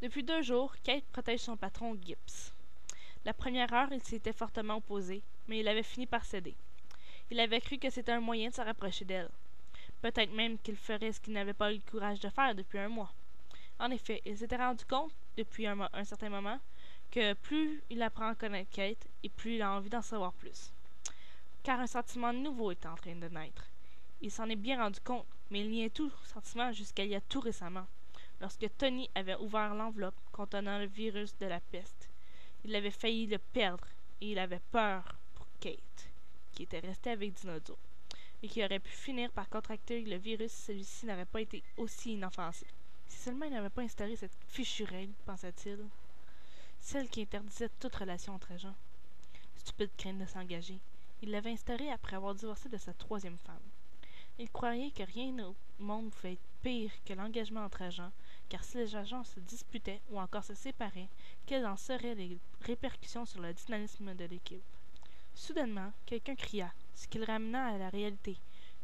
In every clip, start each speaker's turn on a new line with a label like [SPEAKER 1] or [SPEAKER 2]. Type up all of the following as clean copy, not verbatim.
[SPEAKER 1] Depuis 2 jours, Kate protège son patron Gibbs. La première heure, il s'était fortement opposé, mais il avait fini par céder. Il avait cru que c'était un moyen de se rapprocher d'elle. Peut-être même qu'il ferait ce qu'il n'avait pas eu le courage de faire depuis un mois. En effet, il s'était rendu compte, depuis un certain moment, que plus il apprend à connaître Kate, et plus il a envie d'en savoir plus. Car un sentiment nouveau était en train de naître. Il s'en est bien rendu compte, mais il niait tout sentiment jusqu'à il y a tout récemment, lorsque Tony avait ouvert l'enveloppe contenant le virus de la peste. Il avait failli le perdre, et il avait peur pour Kate, qui était restée avec Dinosaur, et qui aurait pu finir par contracter le virus si celui-ci n'avait pas été aussi inoffensif. Si seulement il n'avait pas instauré cette fichue règle, pensa-t-il, celle qui interdisait toute relation entre agents. Stupide crainte de s'engager. Il l'avait instaurée après avoir divorcé de sa troisième femme. Il croyait que rien au monde pouvait être pire que l'engagement entre agents, car si les agents se disputaient ou encore se séparaient, quelles en seraient les répercussions sur le dynamisme de l'équipe. Soudainement, quelqu'un cria, ce qui le ramena à la réalité.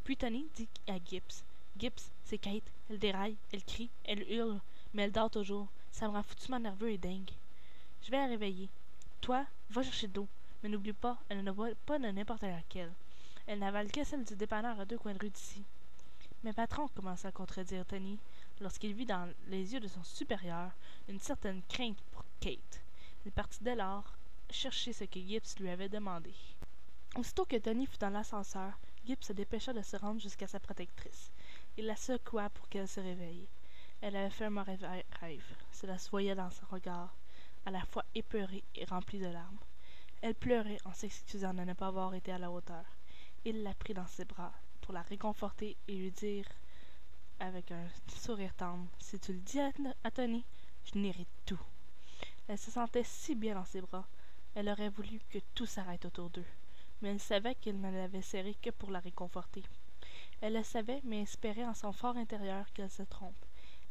[SPEAKER 1] Puis Tony dit à Gibbs, « Gibbs, c'est Kate. Elle déraille, elle crie, elle hurle, mais elle dort toujours. Ça me rend foutument nerveux et dingue. Je vais la réveiller. Toi, va chercher de l'eau, mais n'oublie pas, elle ne boit pas de n'importe laquelle. Elle n'avale que celle du dépanneur à 2 coins de rue d'ici. » Mais patron, commença à contredire Tony, lorsqu'il vit dans les yeux de son supérieur une certaine crainte pour Kate. Il partit dès lors chercher ce que Gibbs lui avait demandé. Aussitôt que Tony fut dans l'ascenseur, Gibbs se dépêcha de se rendre jusqu'à sa protectrice. Il la secoua pour qu'elle se réveille. Elle avait fait un mauvais rêve. Cela se voyait dans son regard, à la fois épeuré et rempli de larmes. Elle pleurait en s'excusant de ne pas avoir été à la hauteur. Il la prit dans ses bras pour la réconforter et lui dire avec un sourire tendre, « Si tu le dis à Tony, je nierai tout. » Elle se sentait si bien dans ses bras. Elle aurait voulu que tout s'arrête autour d'eux, mais elle savait qu'il ne l'avait serrée que pour la réconforter. Elle le savait, mais espérait en son fort intérieur qu'elle se trompe.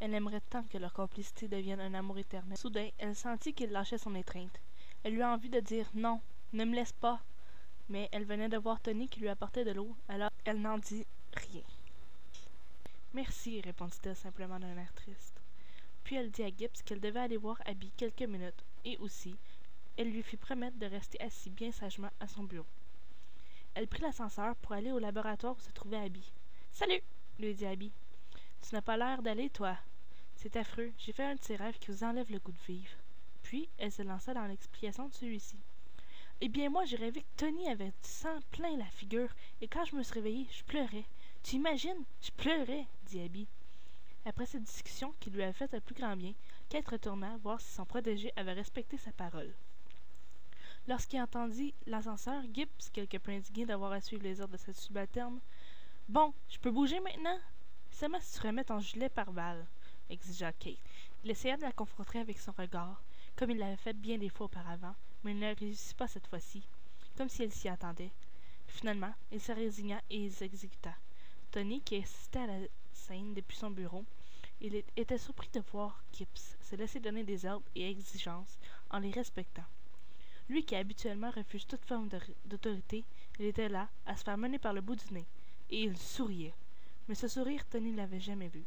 [SPEAKER 1] Elle aimerait tant que leur complicité devienne un amour éternel. Soudain, elle sentit qu'il lâchait son étreinte. Elle eut envie de dire « Non, ne me laisse pas !» Mais elle venait de voir Tony qui lui apportait de l'eau, alors elle n'en dit rien. « Merci, répondit-elle simplement d'un air triste. Puis elle dit à Gibbs qu'elle devait aller voir Abby quelques minutes, et aussi, elle lui fit promettre de rester assis bien sagement à son bureau. Elle prit l'ascenseur pour aller au laboratoire où se trouvait Abby. « Salut !» lui dit Abby. « Tu n'as pas l'air d'aller, toi. C'est affreux, j'ai fait un de ces rêves qui vous enlève le goût de vivre. » Puis elle se lança dans l'explication de celui-ci. « Eh bien, moi, j'ai rêvé que Tony avait du sang plein la figure, et quand je me suis réveillée, je pleurais. Tu imagines? Je pleurais, dit Abby. » Après cette discussion qui lui avait fait le plus grand bien, Kate retourna voir si son protégé avait respecté sa parole. Lorsqu'il entendit l'ascenseur, Gibbs, quelque peu indigné d'avoir à suivre les ordres de cette subalterne, « Bon, je peux bouger maintenant? »« Seulement si tu remets ton gilet par balle, » exigea Kate. Il essaya de la confronter avec son regard, comme il l'avait fait bien des fois auparavant, mais il ne réussit pas cette fois-ci, comme si elle s'y attendait. Finalement, il se résigna et il s'exécuta. Tony, qui assistait à la scène depuis son bureau, il était surpris de voir Gibbs se laisser donner des ordres et exigences en les respectant. Lui qui habituellement refuse toute forme d'autorité, il était là, à se faire mener par le bout du nez, et il souriait. Mais ce sourire, Tony ne l'avait jamais vu.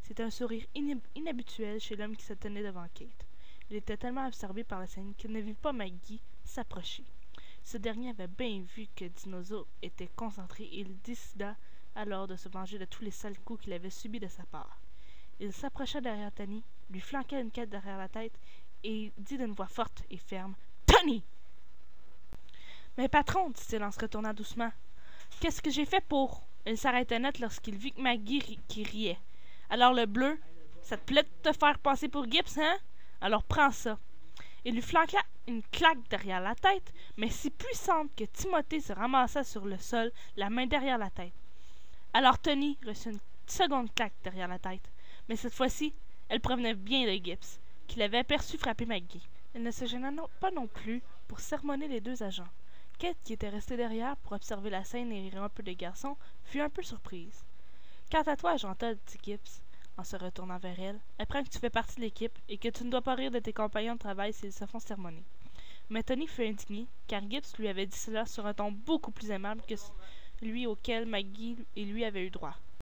[SPEAKER 1] C'était un sourire inhabituel chez l'homme qui se tenait devant Kate. Il était tellement absorbé par la scène qu'il ne vit pas Maggie s'approcher. Ce dernier avait bien vu que Dinosaur était concentré et il décida alors de se venger de tous les sales coups qu'il avait subis de sa part. Il s'approcha derrière Tony, lui flanqua une canne derrière la tête et dit d'une voix forte et ferme « Tony! » « Mais patron, dit-il en se retournant doucement, qu'est-ce que j'ai fait pour... » Il s'arrêta net lorsqu'il vit que Maggie qui riait. « Alors le bleu, ça te plaît de te faire passer pour Gibbs, hein? Alors prends ça. » Il lui flanqua une claque derrière la tête, mais si puissante que Timothée se ramassa sur le sol, la main derrière la tête. Alors Tony reçut une seconde claque derrière la tête, mais cette fois-ci, elle provenait bien de Gibbs, qui l'avait aperçu frapper Maggie. Elle ne se gêna pas non plus pour sermonner les deux agents. Kate, qui était restée derrière pour observer la scène et rire un peu des garçons, fut un peu surprise. « Quant à toi, Jean Todt, dit Gibbs, en se retournant vers elle, apprends que tu fais partie de l'équipe et que tu ne dois pas rire de tes compagnons de travail s'ils se font sermonner. » Mais Tony fut indigné, car Gibbs lui avait dit cela sur un ton beaucoup plus aimable que celui auquel Maggie et lui avaient eu droit.